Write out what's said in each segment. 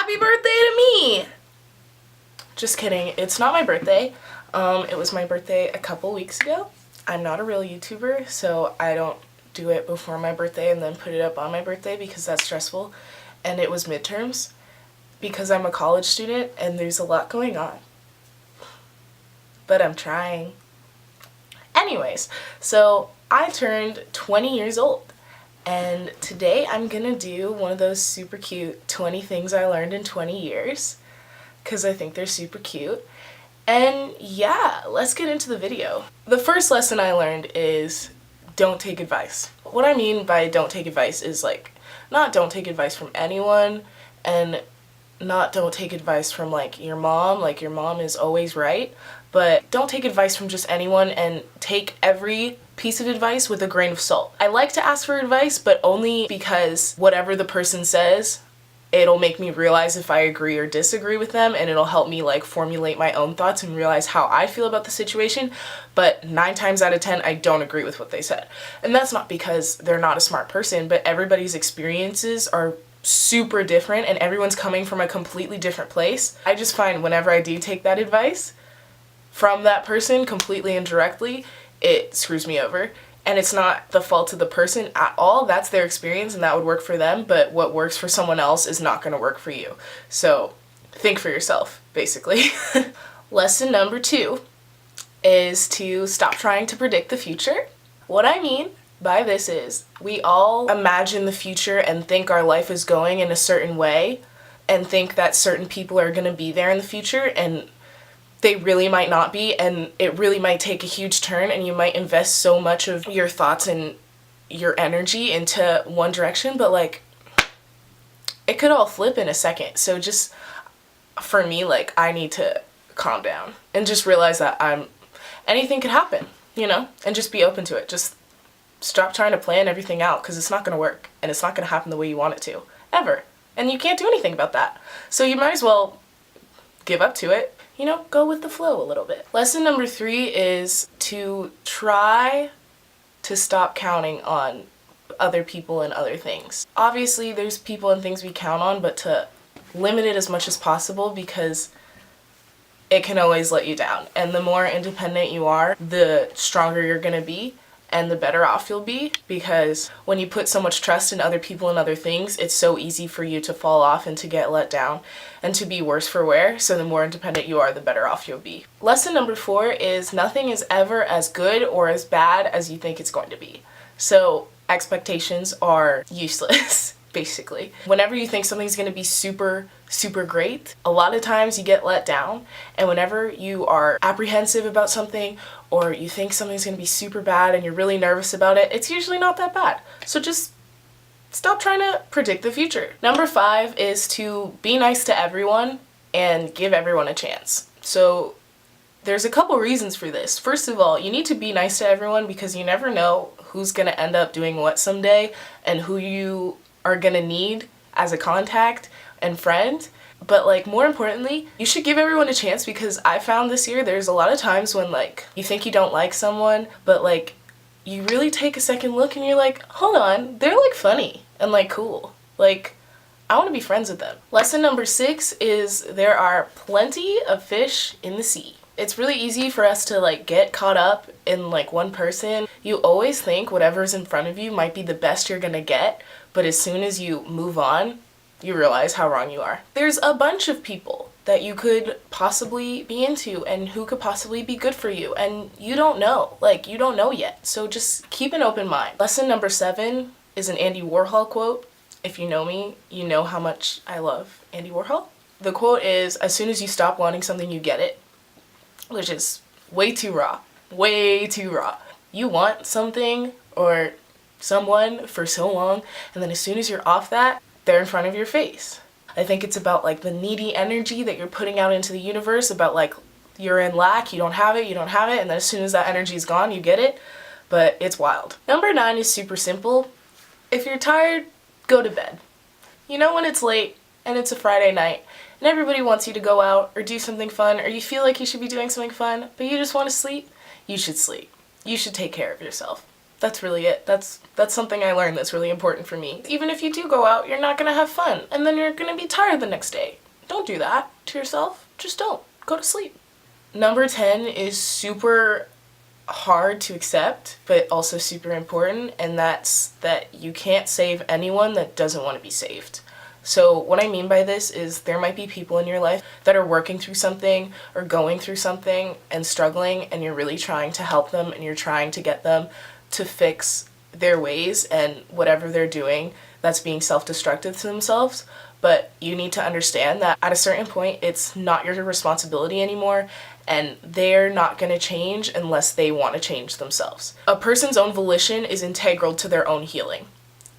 Happy birthday to me! Just kidding, it's not my birthday. It was my birthday a couple weeks ago. I'm not a real YouTuber, so I don't do it before my birthday and then put it up on my birthday because that's stressful. And it was midterms because I'm a college student and there's a lot going on. But I'm trying. Anyways, so I turned 20 years old. And today I'm gonna do one of those super cute 20 things I learned in 20 years because I think they're super cute. And yeah, let's get into the video. The first lesson I learned is don't take advice. What I mean by don't take advice is like not don't take advice from anyone and not don't take advice from like your mom is always right, but don't take advice from just anyone and take every piece of advice with a grain of salt. I like to ask for advice, but only because whatever the person says, it'll make me realize if I agree or disagree with them, and it'll help me like formulate my own thoughts and realize how I feel about the situation. But 9 times out of 10, I don't agree with what they said. And that's not because they're not a smart person, but everybody's experiences are super different and everyone's coming from a completely different place. I just find whenever I do take that advice from that person completely and directly, it screws me over. And it's not the fault of the person at all. That's their experience and that would work for them, but what works for someone else is not going to work for you. So think for yourself, basically. Lesson number 2 is to stop trying to predict the future. What I mean by this is we all imagine the future and think our life is going in a certain way and think that certain people are going to be there in the future, and they really might not be, and it really might take a huge turn and you might invest so much of your thoughts and your energy into one direction, but like it could all flip in a second. So just for me, like I need to calm down and just realize that anything could happen, you know, and just be open to it. Just stop trying to plan everything out because it's not going to work and it's not going to happen the way you want it to, ever. And you can't do anything about that. So you might as well give up to it. You know, go with the flow a little bit. Lesson number 3 is to try to stop counting on other people and other things. Obviously, there's people and things we count on, but to limit it as much as possible because it can always let you down. And the more independent you are, the stronger you're gonna be and the better off you'll be, because when you put so much trust in other people and other things, it's so easy for you to fall off and to get let down and to be worse for wear. So the more independent you are, the better off you'll be. Lesson number 4 is nothing is ever as good or as bad as you think it's going to be. So expectations are useless. Basically. Whenever you think something's going to be super, super great, a lot of times you get let down, and whenever you are apprehensive about something or you think something's going to be super bad and you're really nervous about it, it's usually not that bad. So just stop trying to predict the future. Number 5 is to be nice to everyone and give everyone a chance. So there's a couple reasons for this. First of all, you need to be nice to everyone because you never know who's going to end up doing what someday and who you are gonna need as a contact and friend. But like more importantly, you should give everyone a chance, because I found this year there's a lot of times when like you think you don't like someone, but like you really take a second look and you're like, hold on, they're like funny and like cool. Like I want to be friends with them. Lesson number 6 is there are plenty of fish in the sea. It's really easy for us to like get caught up in like one person. You always think whatever's in front of you might be the best you're gonna get, but as soon as you move on, you realize how wrong you are. There's a bunch of people that you could possibly be into and who could possibly be good for you, and you don't know. Like, you don't know yet. So just keep an open mind. Lesson number 7 is an Andy Warhol quote. If you know me, you know how much I love Andy Warhol. The quote is, as soon as you stop wanting something, you get it. Which is way too raw. Way too raw. You want something or someone for so long, and then as soon as you're off that, they're in front of your face. I think it's about like the needy energy that you're putting out into the universe, about like you're in lack, you don't have it, and then as soon as that energy is gone, you get it. But it's wild. Number 9 is super simple. If you're tired, go to bed. You know when it's late and it's a Friday night and everybody wants you to go out or do something fun, or you feel like you should be doing something fun, but you just want to sleep? You should sleep. You should take care of yourself. That's really it. That's something I learned that's really important for me. Even if you do go out, you're not gonna have fun, and then you're gonna be tired the next day. Don't do that to yourself. Just don't. Go to sleep. Number 10 is super hard to accept, but also super important, and that's that you can't save anyone that doesn't want to be saved. So what I mean by this is there might be people in your life that are working through something or going through something and struggling, and you're really trying to help them and you're trying to get them to fix their ways and whatever they're doing that's being self-destructive to themselves. But you need to understand that at a certain point, it's not your responsibility anymore, and they're not going to change unless they want to change themselves. A person's own volition is integral to their own healing.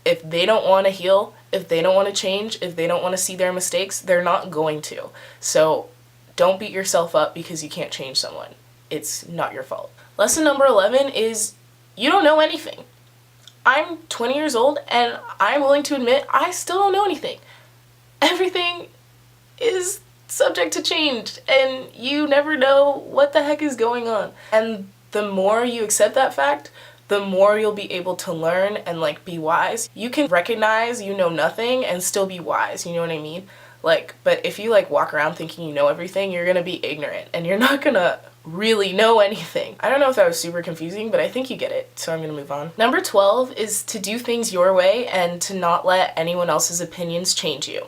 If they don't want to heal, if they don't want to change, if they don't want to see their mistakes, they're not going to. So don't beat yourself up because you can't change someone. It's not your fault. Lesson number 11 is you don't know anything. I'm 20 years old and I'm willing to admit I still don't know anything. Everything is subject to change and you never know what the heck is going on. And the more you accept that fact, the more you'll be able to learn and be wise. You can recognize you know nothing and still be wise, you know what I mean? But if you walk around thinking you know everything, you're gonna be ignorant and you're not gonna really know anything. I don't know if that was super confusing, but I think you get it, so I'm gonna move on. Number 12 is to do things your way and to not let anyone else's opinions change you.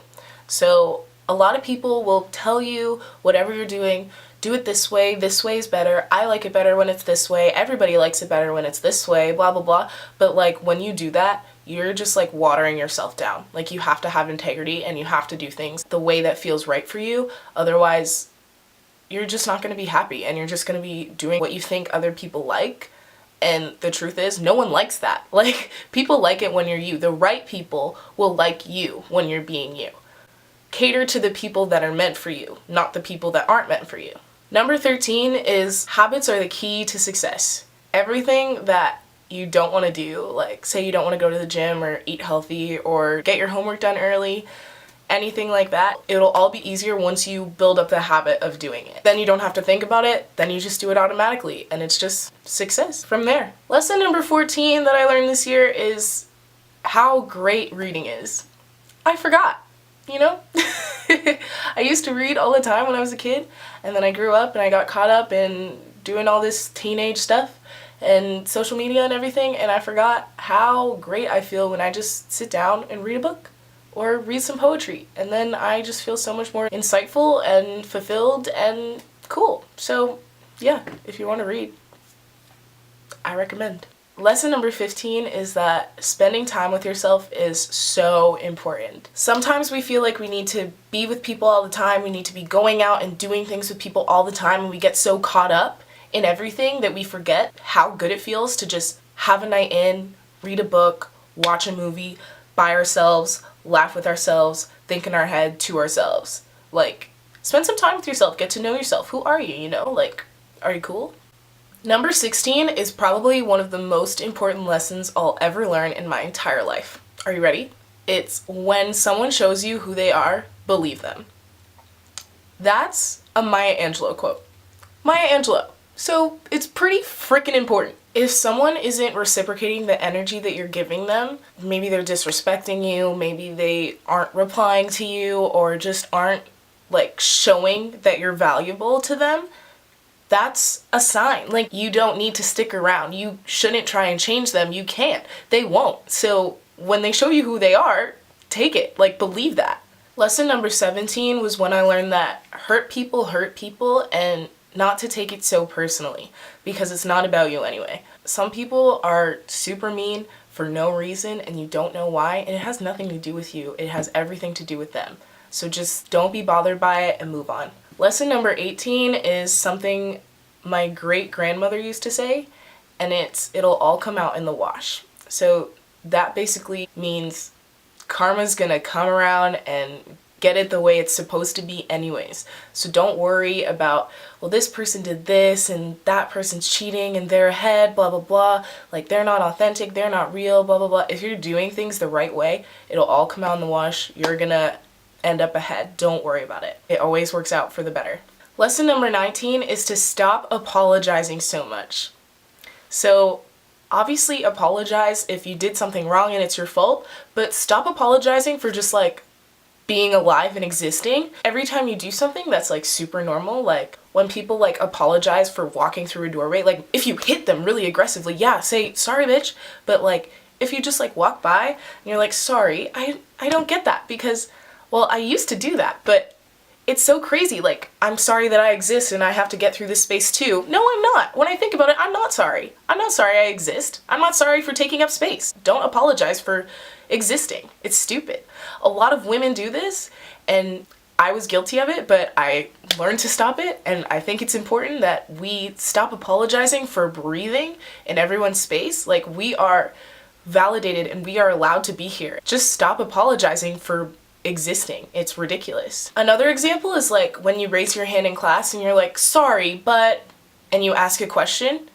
So a lot of people will tell you whatever you're doing, do it this way is better, I like it better when it's this way, everybody likes it better when it's this way, blah blah blah. But when you do that, you're just watering yourself down. You have to have integrity and you have to do things the way that feels right for you. Otherwise, you're just not going to be happy and you're just going to be doing what you think other people like. And the truth is, no one likes that. People like it when you're you. The right people will like you when you're being you. Cater to the people that are meant for you, not the people that aren't meant for you. Number 13 is habits are the key to success. Everything that you don't want to do, say you don't want to go to the gym or eat healthy or get your homework done early, anything like that, it'll all be easier once you build up the habit of doing it. Then you don't have to think about it, then you just do it automatically, and it's just success from there. Lesson number 14 that I learned this year is how great reading is. I forgot. I used to read all the time when I was a kid, and then I grew up and I got caught up in doing all this teenage stuff and social media and everything, and I forgot how great I feel when I just sit down and read a book or read some poetry, and then I just feel so much more insightful and fulfilled and cool. So yeah, if you want to read, I recommend. Lesson number 15 is that spending time with yourself is so important. Sometimes we feel like we need to be with people all the time, we need to be going out and doing things with people all the time, and we get so caught up in everything that we forget how good it feels to just have a night in, read a book, watch a movie, by ourselves, laugh with ourselves, think in our head to ourselves. Spend some time with yourself, get to know yourself. Who are you, Are you cool? Number 16 is probably one of the most important lessons I'll ever learn in my entire life. Are you ready? It's when someone shows you who they are, believe them. That's a Maya Angelou quote. Maya Angelou. So it's pretty freaking important. If someone isn't reciprocating the energy that you're giving them, maybe they're disrespecting you, maybe they aren't replying to you, or just aren't showing that you're valuable to them, that's a sign. You don't need to stick around. You shouldn't try and change them. You can't. They won't. So when they show you who they are, take it. Believe that. Lesson number 17 was when I learned that hurt people, and not to take it so personally, because it's not about you anyway. Some people are super mean for no reason and you don't know why, and it has nothing to do with you. It has everything to do with them. So just don't be bothered by it and move on. Lesson number 18 is something my great-grandmother used to say, and it'll all come out in the wash. So that basically means karma's gonna come around and get it the way it's supposed to be anyways. So don't worry about, well, this person did this and that person's cheating and they're ahead, blah blah blah, they're not authentic, they're not real, blah blah blah. If you're doing things the right way, it'll all come out in the wash. You're gonna end up ahead. Don't worry about it. It always works out for the better. Lesson number 19 is to stop apologizing so much. So Obviously apologize if you did something wrong and it's your fault, but stop apologizing for just like being alive and existing. Every time you do something that's like super normal, like when people like apologize for walking through a doorway, like if you hit them really aggressively, yeah, say sorry bitch, but like if you just like walk by and you're like sorry, I don't get that, because well, I used to do that, but it's so crazy. Like, I'm sorry that I exist and I have to get through this space too. No, I'm not. When I think about it, I'm not sorry. I'm not sorry I exist. I'm not sorry for taking up space. Don't apologize for existing. It's stupid. A lot of women do this, and I was guilty of it, but I learned to stop it, and I think it's important that we stop apologizing for breathing in everyone's space. Like, we are validated and we are allowed to be here. Just stop apologizing for existing. It's ridiculous. Another example is like when you raise your hand in class and you're like, sorry, but, and you ask a question.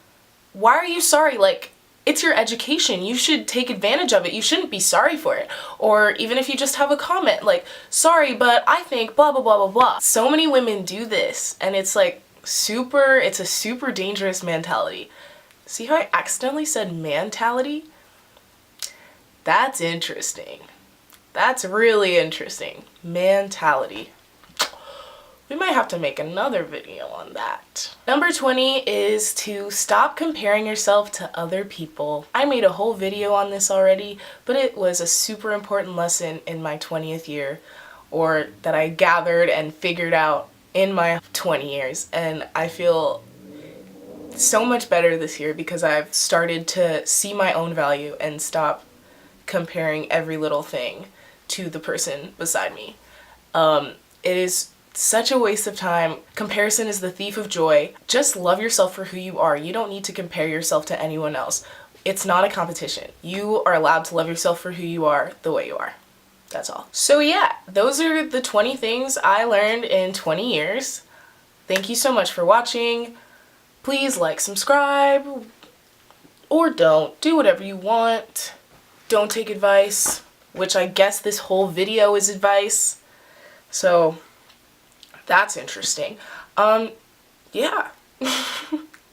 Why are you sorry? Like, it's your education. You should take advantage of it. You shouldn't be sorry for it. Or even if you just have a comment like, sorry, but I think blah, blah, blah, blah, blah. So many women do this, and it's like it's a super dangerous mentality. See how I accidentally said mentality? That's interesting. That's really interesting. Mentality. We might have to make another video on that. Number 20 is to stop comparing yourself to other people. I made a whole video on this already, but it was a super important lesson in my 20th year, or that I gathered and figured out in my 20 years. And I feel so much better this year because I've started to see my own value and stop comparing every little thing to the person beside me. It is such a waste of time. Comparison is the thief of joy. Just love yourself for who you are. You don't need to compare yourself to anyone else. It's not a competition. You are allowed to love yourself for who you are, the way you are. That's all. So yeah, those are the 20 things I learned in 20 years. Thank you so much for watching. Please like, subscribe, or don't. Do whatever you want. Don't take advice, which I guess this whole video is advice. So that's interesting. Yeah.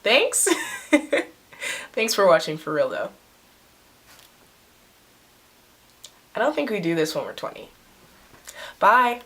Thanks. Thanks for watching, for real though. I don't think we do this when we're 20. Bye.